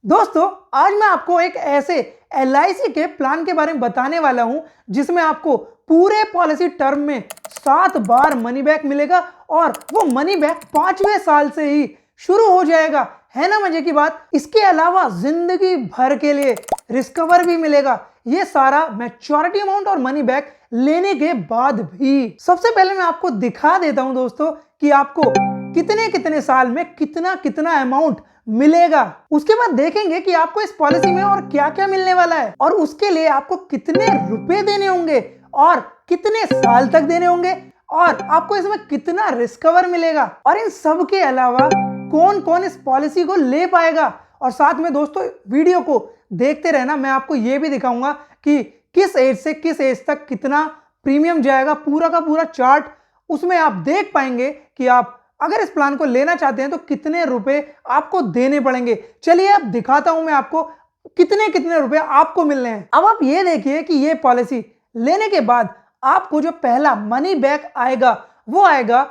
दोस्तों, आज मैं आपको एक ऐसे एलआईसी के प्लान के बारे में बताने वाला हूं जिसमें आपको पूरे पॉलिसी टर्म में 7 बार मनी बैक मिलेगा और वो मनी बैक 5वें साल से ही शुरू हो जाएगा। है ना मजे की बात। इसके अलावा जिंदगी भर के लिए रिस्कवर भी मिलेगा। ये सारा मैच्योरिटी अमाउंट और मनी बैक लेने के बाद भी। सबसे पहले मैं आपको दिखा देता हूं दोस्तों कि आपको कितने कितने साल में कितना कितना अमाउंट मिलेगा। उसके बाद देखेंगे कि आपको इस पॉलिसी में और क्या क्या मिलने वाला है और उसके लिए आपको कितने रुपए देने होंगे और कितने साल तक देने होंगे और आपको इसमें कितना रिस्कवर मिलेगा और इन सब के अलावा कौन कौन इस पॉलिसी को ले पाएगा। और साथ में दोस्तों वीडियो को देखते रहना, मैं आपको यह भी दिखाऊंगा कि किस एज से किस एज तक कितना प्रीमियम जाएगा, पूरा का पूरा चार्ट उसमें आप देख पाएंगे कि आप अगर इस प्लान को लेना चाहते हैं तो कितने रुपए आपको देने पड़ेंगे। चलिए अब दिखाता हूं मैं आपको कितने कितने रुपए आपको मिलने हैं। अब आप ये देखिए कि ये पॉलिसी लेने के बाद आपको जो पहला मनी बैक आएगा वो आएगा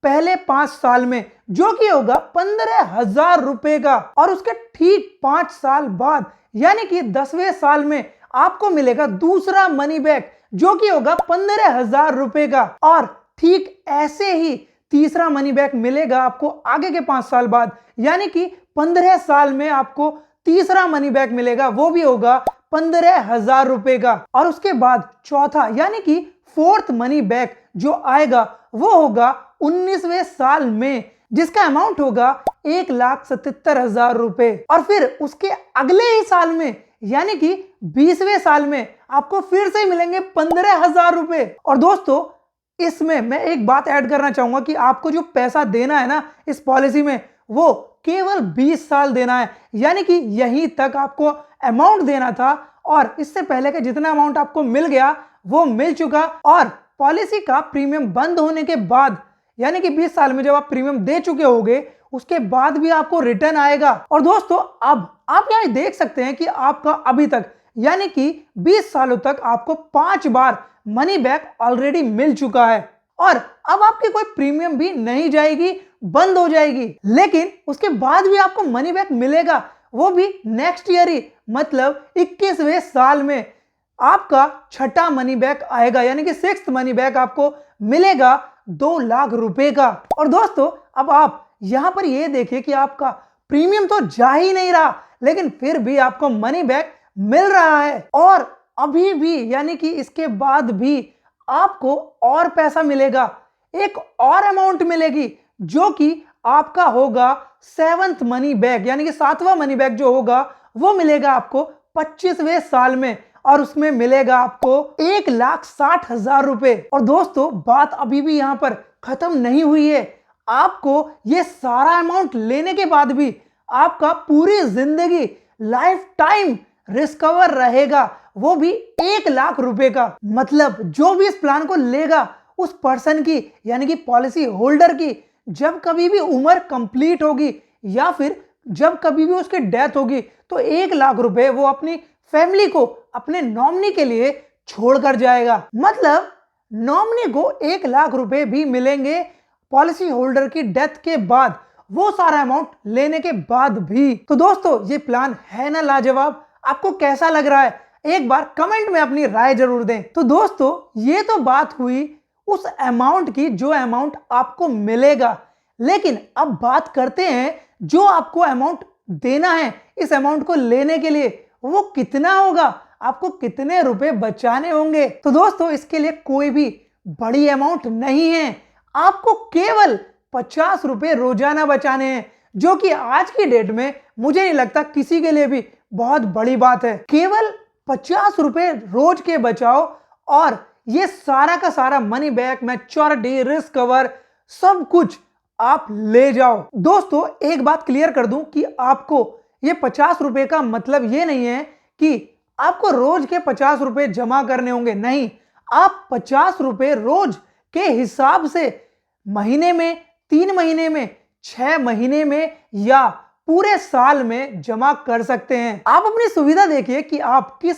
पहले 5 साल में, जो कि होगा 15,000 रुपए का। और उसके ठीक 5 साल बाद यानी कि 10वें साल में आपको मिलेगा दूसरा मनी बैक जो कि होगा 15,000 रुपए का। और ठीक ऐसे ही तीसरा मनी बैक मिलेगा आपको आगे के 5 साल बाद, यानी कि 15 साल में आपको तीसरा मनी बैक मिलेगा, वो भी होगा 15,000 रुपए का। और उसके बाद चौथा यानी कि फोर्थ मनी बैक जो आएगा वो होगा 19वें साल में, जिसका अमाउंट होगा 1,77,000 रुपए। और फिर उसके अगले ही साल में यानी कि 20वें साल में आपको फिर से मिलेंगे 15,000 रुपए। और दोस्तों, इसमें मैं एक बात ऐड करना चाहूंगा कि आपको जो पैसा देना है ना इस पॉलिसी में, वो केवल 20 साल देना है। यानी कि यहीं तक आपको अमाउंट देना था और इससे पहले का जितना अमाउंट आपको मिल गया वो मिल चुका। और पॉलिसी का प्रीमियम बंद होने के बाद यानी कि 20 साल में जब आप प्रीमियम दे चुके होंगे उसके बाद भी आपको रिटर्न आएगा। और दोस्तों, अब आप यहां देख सकते हैं कि आपका अभी तक यानी कि 20 सालों तक आपको 5 बार मनी बैक ऑलरेडी मिल चुका है और अब आपकी कोई प्रीमियम भी नहीं जाएगी, बंद हो जाएगी। लेकिन उसके बाद भी आपको मनी बैक मिलेगा, वो भी नेक्स्ट ईयर ही, मतलब 21वें साल में आपका छठा मनी बैक आएगा, यानी कि 6th मनी बैक आपको मिलेगा 2 लाख रुपए का। और दोस्तों, अब आप यहां पर ये देखिए कि आपका प्रीमियम तो जा ही नहीं रहा, लेकिन फिर भी आपको मनी बैक मिल रहा है। और अभी भी यानी कि इसके बाद भी आपको और पैसा मिलेगा, एक और अमाउंट मिलेगी जो कि आपका होगा 7th मनी बैक, यानी कि 7वां मनी बैक जो होगा वो मिलेगा आपको 25वें साल में और उसमें मिलेगा आपको 1,60,000 रुपए। और दोस्तों, बात अभी भी यहां पर खत्म नहीं हुई है। आपको ये सारा अमाउंट लेने के बाद भी आपका पूरी जिंदगी लाइफ टाइम रिस्कवर रहेगा, वो भी 1 लाख रुपए का। मतलब जो भी इस प्लान को लेगा उस पर्सन की यानी कि पॉलिसी होल्डर की जब कभी भी उम्र कंप्लीट होगी या फिर जब कभी भी उसकी डेथ होगी तो 1 लाख रुपए वो अपनी फैमिली को, अपने नॉमिनी के लिए छोड़कर जाएगा। मतलब नॉमिनी को 1 लाख रुपए भी मिलेंगे पॉलिसी होल्डर की डेथ के बाद, वो सारा अमाउंट लेने के बाद भी। तो दोस्तों, ये प्लान है ना लाजवाब। आपको कैसा लग रहा है एक बार कमेंट में अपनी राय जरूर दें। तो दोस्तों, ये तो बात हुई उस अमाउंट की जो अमाउंट आपको मिलेगा, लेकिन अब बात करते हैं जो आपको अमाउंट देना है इस अमाउंट को लेने के लिए, वो कितना होगा, आपको कितने रुपए बचाने होंगे। तो दोस्तों, इसके लिए कोई भी बड़ी अमाउंट नहीं है, आपको केवल 50 रुपए रोजाना बचाने हैं, जो कि आज की डेट में मुझे नहीं लगता किसी के लिए भी बहुत बड़ी बात है। केवल 50 रुपए रोज के बचाओ और ये सारा का सारा money back, maturity, risk cover सब कुछ आप ले जाओ। दोस्तों, एक बात क्लियर कर दूं कि आपको ये 50 रुपए का मतलब ये नहीं है कि आपको रोज के 50 रुपए जमा करने होंगे, नहीं। आप 50 रुपए रोज के हिसाब से महीने में, 3 महीने में, 6 महीने में या पूरे साल में जमा कर सकते हैं। आप अपनी सुविधा देखिए कि आप किस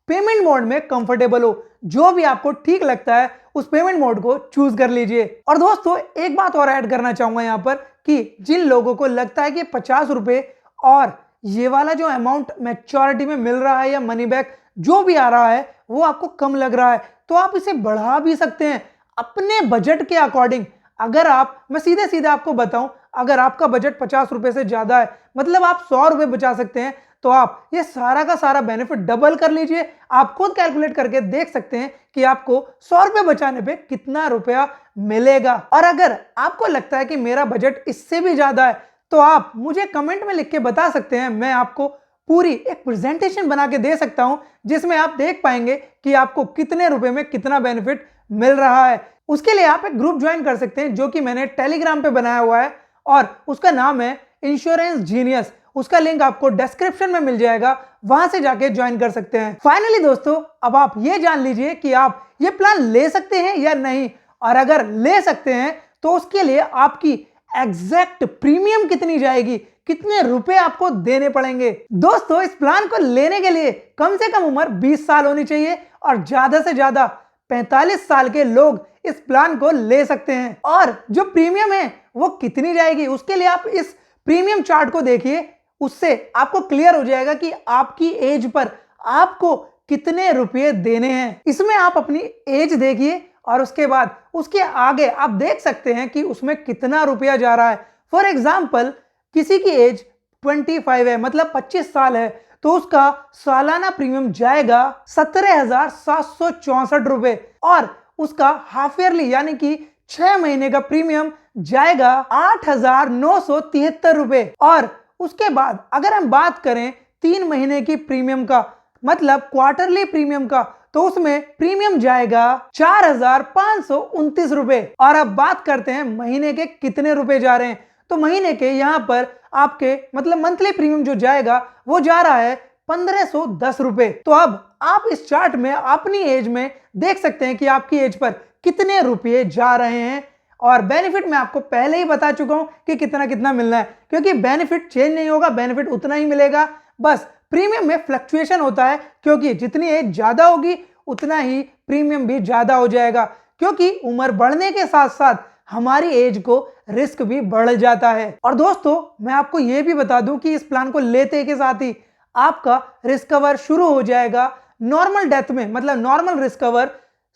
पेमेंट मोड में कंफर्टेबल हो, जो भी आपको ठीक लगता है उस पेमेंट मोड को चूज कर लीजिए। और दोस्तों, एक बात और ऐड करना चाहूंगा यहां पर कि जिन लोगों को लगता है कि 50 रुपए और ये वाला जो अमाउंट मैच्योरिटी में मिल रहा है या मनी बैक जो भी आ रहा है वो आपको कम लग रहा है तो आप इसे बढ़ा भी सकते हैं अपने बजट के अकॉर्डिंग। अगर मैं सीधे सीधे आपको बताऊं, अगर आपका बजट 50 रुपए से ज्यादा है, मतलब आप 100 रुपए बचा सकते हैं, तो आप ये सारा का सारा बेनिफिट डबल कर लीजिए। आप खुद कैलकुलेट करके देख सकते हैं कि आपको 100 रुपए बचाने पे कितना रुपया मिलेगा। और अगर आपको लगता है कि मेरा बजट इससे भी ज्यादा है तो आप मुझे कमेंट में लिख के बता सकते हैं। मैं आपको पूरी एक प्रेजेंटेशन बना के दे सकता हूं जिसमें आप देख पाएंगे कि आपको कितने रुपए में कितना बेनिफिट मिल रहा है। उसके लिए आप एक ग्रुप ज्वाइन कर सकते हैं जो कि मैंने टेलीग्राम पे बनाया हुआ है और उसका नाम है इंश्योरेंस जीनियस। उसका लिंक आपको डिस्क्रिप्शन में मिल जाएगा, वहां से जाके ज्वाइन कर सकते हैं। फाइनली दोस्तों, अब आप ये जान लीजिए कि आप ये प्लान ले सकते हैं या नहीं, और अगर ले सकते हैं तो उसके लिए आपकी एग्जैक्ट प्रीमियम कितनी जाएगी, कितने रुपए आपको देने पड़ेंगे। दोस्तों, इस प्लान को लेने के लिए कम से कम उम्र 20 साल होनी चाहिए और ज्यादा से ज्यादा 45 साल के लोग इस प्लान को ले सकते हैं। और जो प्रीमियम है वो कितनी जाएगी, उसके लिए आप इस प्रीमियम चार्ट को देखिए, उससे आपको क्लियर हो जाएगा कि आपकी एज पर आपको कितने रुपए देने हैं। इसमें आप अपनी एज देखिए और उसके बाद उसके आगे आप देख सकते हैं कि उसमें कितना रुपया जा रहा है। फॉर एग्जाम्पल, किसी की एज 25 है, मतलब 25 साल है, तो उसका सालाना प्रीमियम जाएगा 17,764 रुपए और उसका हाफ ईयरली यानी कि 6 महीने का प्रीमियम जाएगा 8,973 रुपए। और उसके बाद अगर हम बात करें 3 महीने की प्रीमियम का, मतलब क्वार्टरली प्रीमियम का, तो उसमें प्रीमियम जाएगा 4,529 रुपए। और अब बात करते हैं महीने के कितने रुपए जा रहे हैं, तो महीने के यहां पर आपके मतलब मंथली प्रीमियम जो जाएगा वो जा रहा है 1,510 रुपए। तो अब आप इस चार्ट में अपनी एज में देख सकते हैं कि आपकी एज पर कितने रुपए जा रहे हैं। और बेनिफिट मैं आपको पहले ही बता चुका हूं कि कितना कितना मिलना है, क्योंकि बेनिफिट चेंज नहीं होगा, बेनिफिट उतना ही मिलेगा, बस प्रीमियम में फ्लक्चुएशन होता है, क्योंकि जितनी एज ज्यादा होगी उतना ही प्रीमियम भी ज्यादा हो जाएगा, क्योंकि उम्र बढ़ने के साथ साथ हमारी एज को रिस्क भी बढ़ जाता है। और दोस्तों, मैं आपको यह भी बता दूं कि इस प्लान को लेते के साथ ही आपका रिस्क कवर शुरू हो जाएगा नॉर्मल डेथ में, मतलब नॉर्मल रिस्क कवर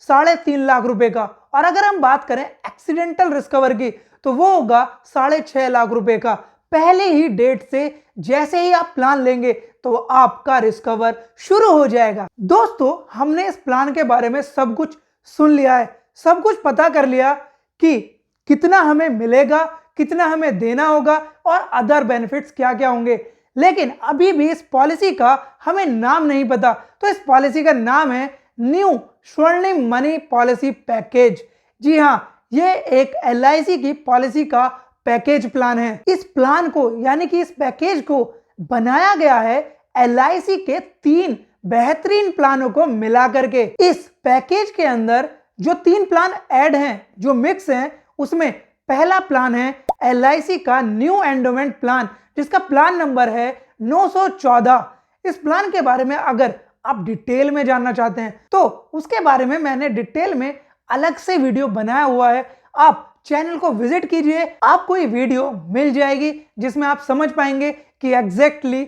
3.5 लाख रुपए का। और अगर हम बात करें एक्सीडेंटल रिस्क कवर की तो वो होगा 6.5 लाख रुपए का। पहले ही डेट से जैसे ही आप प्लान लेंगे तो आपका रिस्क कवर शुरू हो जाएगा। दोस्तों, हमने इस प्लान के बारे में सब कुछ सुन लिया है, सब कुछ पता कर लिया कि कितना हमें मिलेगा, कितना हमें देना होगा और अदर बेनिफिट्स क्या क्या होंगे। लेकिन अभी भी इस पॉलिसी का हमें नाम नहीं पता, तो इस पॉलिसी का नाम है न्यू स्वर्णिम मनी पॉलिसी पैकेज। जी हाँ, ये एक LIC की पॉलिसी का पैकेज प्लान है। इस प्लान को यानी कि इस पैकेज को बनाया गया है LIC के 3 बेहतरीन प्लानों को मिला करके। इस पैकेज के अंदर जो 3 प्लान ऐड हैं, जो मिक्स हैं, उसमें पहला प्लान है LIC का न्यू एंडोमेंट प्लान, जिसका प्लान नंबर है 914। इस प्लान के बारे में अगर आप डिटेल में जानना चाहते हैं तो उसके बारे में मैंने डिटेल में अलग से वीडियो बनाया हुआ है, आप चैनल को विजिट कीजिए, आपको ये वीडियो मिल जाएगी जिसमें आप समझ पाएंगे कि एग्जैक्टली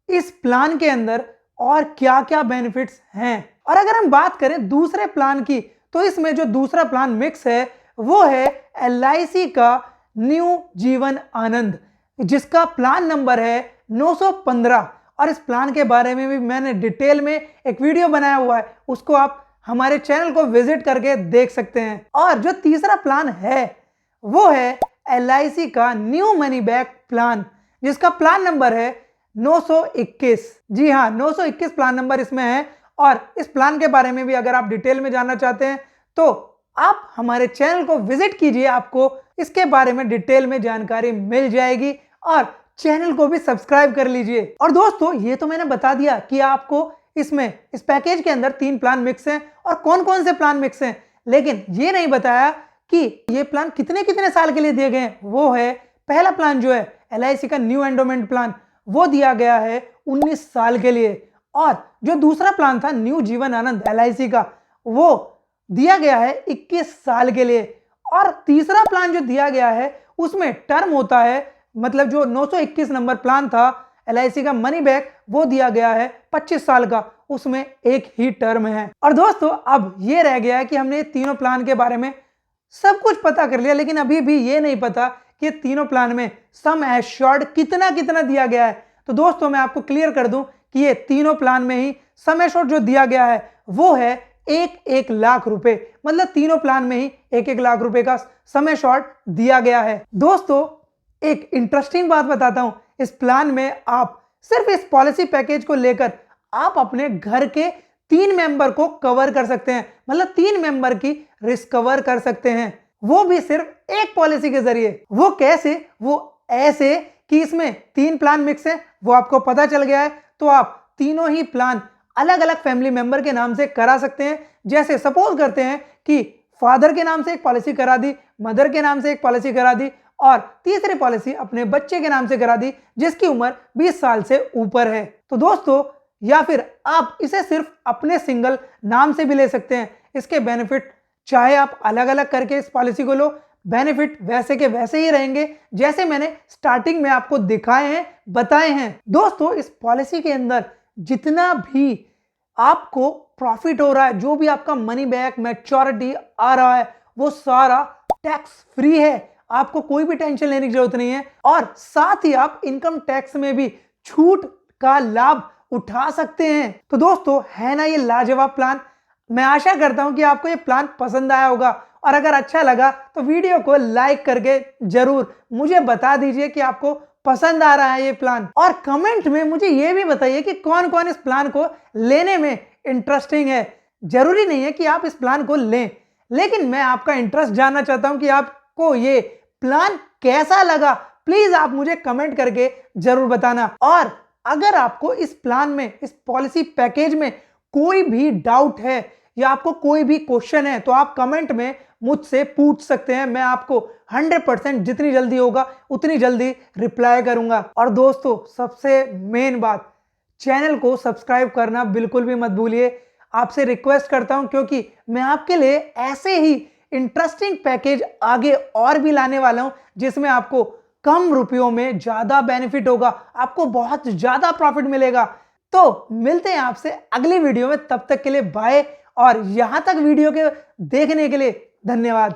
इस प्लान के अंदर और क्या क्या बेनिफिट्स हैं। और अगर हम बात करें दूसरे प्लान की, तो इसमें जो दूसरा प्लान मिक्स है वो है LIC का न्यू जीवन आनंद, जिसका प्लान नंबर है 915। और इस प्लान के बारे में भी मैंने डिटेल में एक वीडियो बनाया हुआ है, उसको आप हमारे चैनल को विजिट करके देख सकते हैं। और जो तीसरा प्लान है वो है LIC का न्यू मनी बैक प्लान, जिसका प्लान नंबर है 921। जी हाँ, 921 प्लान नंबर इसमें है। और इस प्लान के बारे में भी अगर आप डिटेल में जानना चाहते हैं तो आप हमारे चैनल को विजिट कीजिए, आपको इसके बारे में डिटेल में जानकारी मिल जाएगी। और चैनल को भी सब्सक्राइब कर लीजिए। और दोस्तों, ये तो मैंने बता दिया कि आपको इसमें इस पैकेज के अंदर 3 प्लान मिक्स हैं और कौन कौन से प्लान मिक्स हैं, लेकिन ये नहीं बताया कि ये प्लान कितने कितने साल के लिए दिए गए हैं। वो है पहला प्लान जो है LIC का न्यू एंडोमेंट प्लान, वो दिया गया है 19 साल के लिए। और जो दूसरा प्लान था न्यू जीवन आनंद LIC का, वो दिया गया है 21 साल के लिए। और तीसरा प्लान जो दिया गया है उसमें टर्म होता है, मतलब जो 921 नंबर प्लान था LIC का मनी बैक वो दिया गया है 25 साल का, उसमें एक ही टर्म है। और दोस्तों अब ये रह गया है कि हमने तीनों प्लान के बारे में सब कुछ पता कर लिया, लेकिन अभी भी ये नहीं पता कि तीनों प्लान में सम एश्योर्ड कितना कितना दिया गया है। तो दोस्तों मैं आपको क्लियर कर दूं कि ये तीनों प्लान में ही सम एश्योर्ड जो दिया गया है वो है 1-1 लाख रुपए, मतलब तीनों प्लान में ही 1-1 लाख रुपए का सम एश्योर्ड दिया गया है। दोस्तों एक इंटरेस्टिंग बात बताता हूं, इस प्लान में आप सिर्फ इस पॉलिसी पैकेज को लेकर आप अपने घर के 3 मेंबर को कवर कर सकते हैं, मतलब 3 मेंबर की रिस्क कवर कर सकते हैं, वो भी सिर्फ एक पॉलिसी के जरिए। वो कैसे? वो ऐसे कि इसमें 3 प्लान मिक्स है, वो आपको पता चल गया है, तो आप तीनों ही प्लान अलग अलग फैमिली मेंबर के नाम से करा सकते हैं। जैसे सपोज करते हैं कि फादर के नाम से एक पॉलिसी करा दी, मदर के नाम से एक पॉलिसी करा दी और तीसरी पॉलिसी अपने बच्चे के नाम से करा दी जिसकी उम्र 20 साल से ऊपर है। तो दोस्तों या फिर आप इसे सिर्फ अपने सिंगल नाम से भी ले सकते हैं। इसके बेनिफिट चाहे आप अलग अलग करके इस पॉलिसी को लो, बेनिफिट वैसे के वैसे ही रहेंगे जैसे मैंने स्टार्टिंग में आपको दिखाए हैं, बताए हैं। दोस्तों इस पॉलिसी के अंदर जितना भी आपको प्रॉफिट हो रहा है, जो भी आपका मनी बैक मैच्योरिटी आ रहा है, वो सारा टैक्स फ्री है, आपको कोई भी टेंशन लेने की जरूरत नहीं है। और साथ ही आप इनकम टैक्स में भी छूट का लाभ उठा सकते हैं। तो दोस्तों है ना ये लाजवाब प्लान। मैं आशा करता हूं कि आपको ये प्लान पसंद आया होगा, और अगर अच्छा लगा तो वीडियो को लाइक करके जरूर मुझे बता दीजिए कि आपको पसंद आ रहा है ये प्लान। और कमेंट में मुझे ये भी बताइए कि कौन कौन इस प्लान को लेने में इंटरेस्टिंग है। जरूरी नहीं है कि आप इस प्लान को लें, लेकिन मैं आपका इंटरेस्ट जानना चाहता हूं कि आपको ये प्लान कैसा लगा। प्लीज आप मुझे कमेंट करके जरूर बताना। और अगर आपको इस प्लान में, इस पॉलिसी पैकेज में कोई भी डाउट है या आपको कोई भी क्वेश्चन है तो आप कमेंट में मुझसे पूछ सकते हैं। मैं आपको 100% जितनी जल्दी होगा उतनी जल्दी रिप्लाई करूंगा। और दोस्तों सबसे मेन बात, चैनल को सब्सक्राइब करना बिल्कुल भी मत भूलिए। आपसे रिक्वेस्ट करता हूं क्योंकि मैं आपके लिए ऐसे ही इंटरेस्टिंग पैकेज आगे और भी लाने वाला हूं जिसमें आपको कम रुपयों में ज्यादा बेनिफिट होगा, आपको बहुत ज्यादा प्रॉफिट मिलेगा। तो मिलते हैं आपसे अगली वीडियो में, तब तक के लिए बाय। और यहां तक वीडियो के देखने के लिए धन्यवाद।